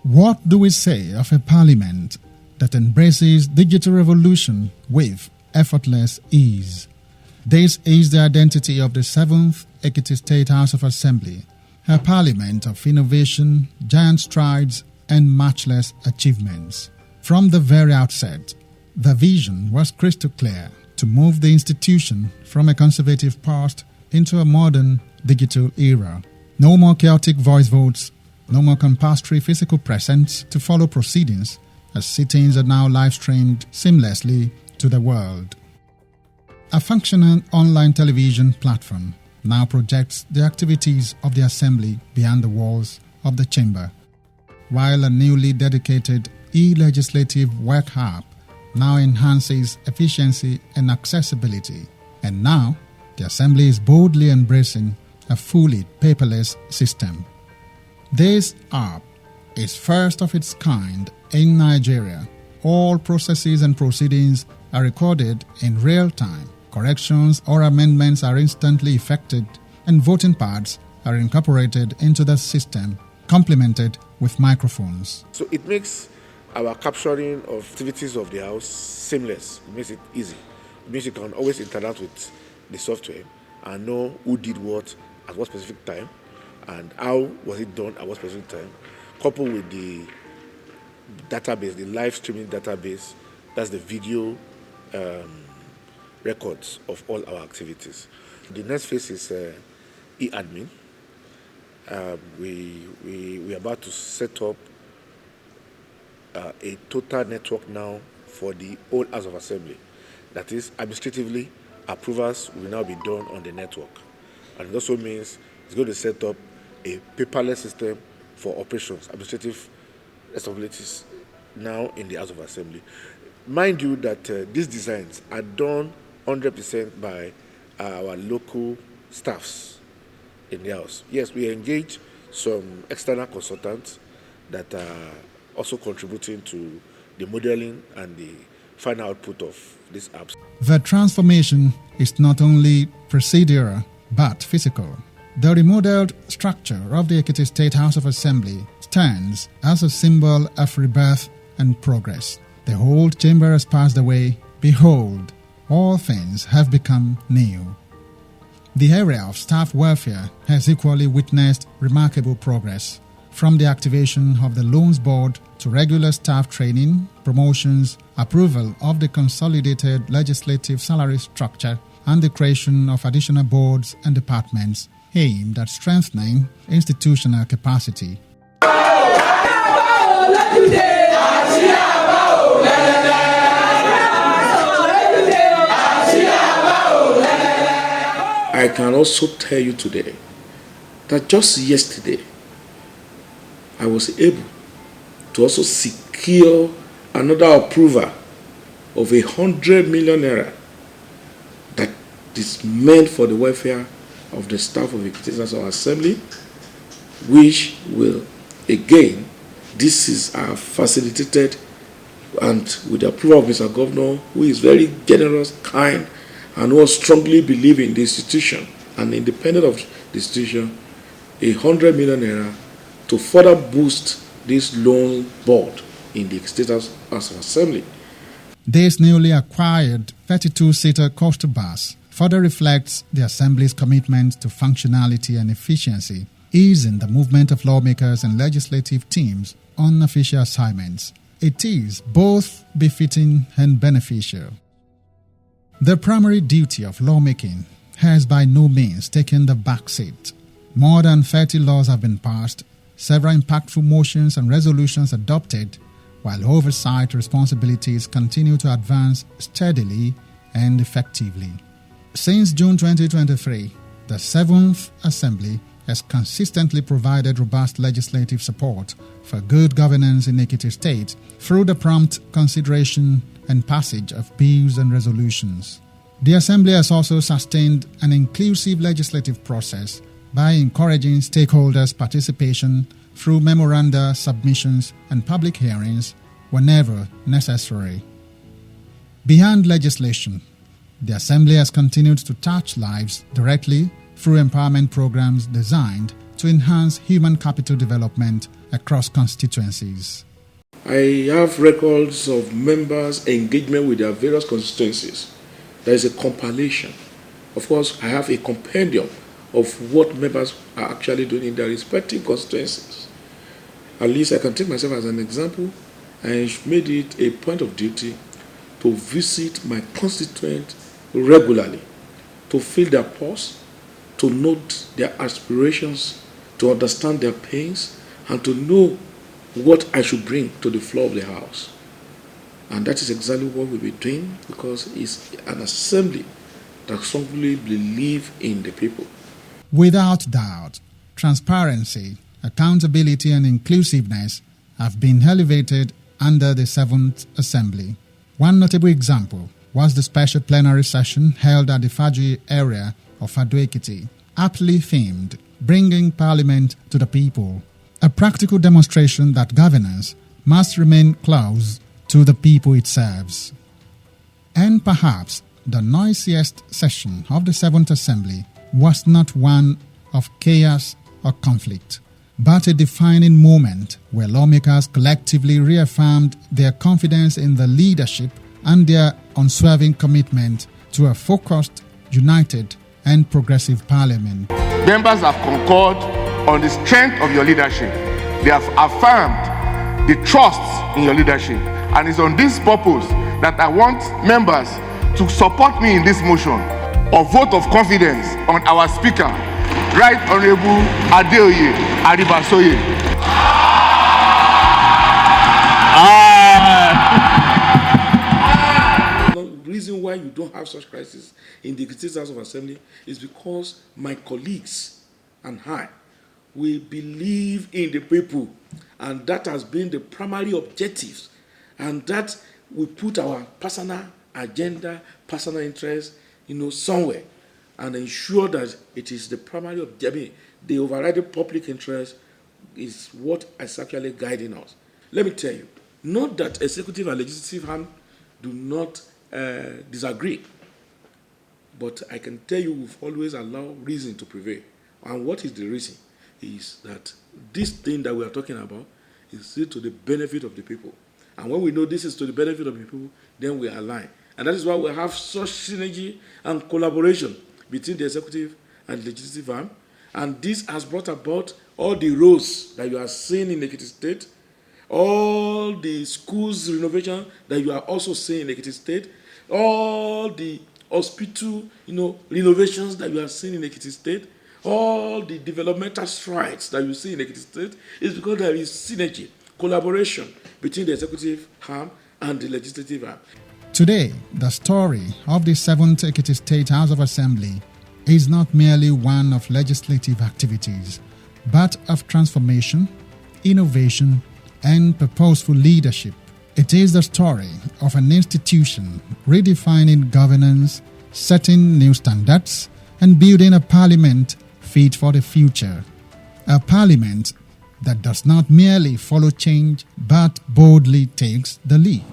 What do we say of a parliament that embraces digital revolution with effortless ease? This is the identity of the 7th Ekiti State House of Assembly, a parliament of innovation, giant strides, and matchless achievements. From the very outset, the vision was crystal clear to move the institution from a conservative past into a modern digital era. No more chaotic voice votes, no more compulsory physical presence to follow proceedings, as sittings are now live-streamed seamlessly to the world. A functional online television platform now projects the activities of the Assembly beyond the walls of the chamber, while a newly dedicated e-legislative work app now enhances efficiency and accessibility. And now, the Assembly is boldly embracing a fully paperless system. This app is first of its kind in Nigeria. All processes and proceedings are recorded in real time. Corrections or amendments are instantly effected, and voting pads are incorporated into the system, complemented with microphones. So it makes our capturing of activities of the House seamless. It makes it easy. It means you can always interact with the software and know who did what at what specific time and how was it done at what specific time, coupled with the database, the live streaming database, that's the video records of all our activities. The next phase is e-admin. We are about to set up a total network now for the whole House of Assembly. That is, administratively, approvals will now be done on the network. And it also means it's going to set up a paperless system for operations, administrative responsibilities now in the House of Assembly. Mind you that these designs are done 100% by our local staffs in the House. Yes, we engage some external consultants that are also contributing to the modeling and the final output of these apps. The transformation is not only procedural but physical. The remodeled structure of the Ekiti State House of Assembly stands as a symbol of rebirth and progress. The old chamber has passed away. Behold, all things have become new. The area of staff welfare has equally witnessed remarkable progress, from the activation of the Loans Board to regular staff training, promotions, approval of the consolidated legislative salary structure, and the creation of additional boards and departments aimed at strengthening institutional capacity. I can also tell you today that just yesterday I was able to also secure another approval of 100 million naira that is meant for the welfare of the staff of the Ekiti State House of Assembly, which will again, this is facilitated and with the approval of Mr. Governor, who is very generous, kind, and who strongly believe in the institution and independent of the institution, 100 million naira to further boost this loan board in the State House of Assembly. This newly acquired 32-seater coaster bus further reflects the Assembly's commitment to functionality and efficiency, easing the movement of lawmakers and legislative teams on official assignments. It is both befitting and beneficial. The primary duty of lawmaking has by no means taken the back seat. More than 30 laws have been passed, several impactful motions and resolutions adopted, while oversight responsibilities continue to advance steadily and effectively. Since June 2023, the 7th Assembly has consistently provided robust legislative support for good governance in Ekiti State through the prompt consideration and passage of bills and resolutions. The Assembly has also sustained an inclusive legislative process by encouraging stakeholders' participation through memoranda, submissions, and public hearings whenever necessary. Beyond legislation, the Assembly has continued to touch lives directly through empowerment programs designed to enhance human capital development across constituencies. I have records of members' engagement with their various constituencies. There is a compilation. Of course, I have a compendium of what members are actually doing in their respective constituencies. At least I can take myself as an example. I made it a point of duty to visit my constituent regularly, to feel their pulse, to note their aspirations, to understand their pains, and to know what I should bring to the floor of the house. And that is exactly what we'll be doing, because it's an assembly that strongly believes in the people. Without doubt, transparency, accountability, and inclusiveness have been elevated under the 7th Assembly. One notable example was the special plenary session held at the Fajui area of Ekiti, aptly themed, Bringing Parliament to the People, a practical demonstration that governance must remain close to the people it serves. And perhaps the noisiest session of the 7th Assembly was not one of chaos or conflict, but a defining moment where lawmakers collectively reaffirmed their confidence in the leadership and their unswerving commitment to a focused, united, and progressive parliament. Members have concurred on the strength of your leadership. They have affirmed the trust in your leadership. And it's on this purpose that I want members to support me in this motion of vote of confidence on our Speaker, Right Honorable Adeoye Aribasoye. The reason why you don't have such crisis in the Ekiti State House of Assembly is because my colleagues and I, we believe in the people, and that has been the primary objectives, and that we put our personal agenda, personal interest, somewhere, and ensure that it is the primary objective. The overriding public interest is what is actually guiding us. Let me tell you, not that executive and legislative arm do not disagree, but I can tell you we've always allowed reason to prevail. And what is the reason? Is that this thing that we are talking about is still to the benefit of the people. And when we know this is to the benefit of the people, then we align. And that is why we have such synergy and collaboration between the executive and legislative arm. And this has brought about all the roads that you are seeing in Ekiti State, all the schools renovation that you are also seeing in Ekiti State, all the hospital, renovations that you are seeing in Ekiti State, all the developmental strides that you see in Ekiti State, is because there is synergy, collaboration between the executive arm and the legislative arm. Today, the story of the 7th Ekiti State House of Assembly is not merely one of legislative activities, but of transformation, innovation, and purposeful leadership. It is the story of an institution redefining governance, setting new standards, and building a parliament fit for the future. A parliament that does not merely follow change, but boldly takes the lead.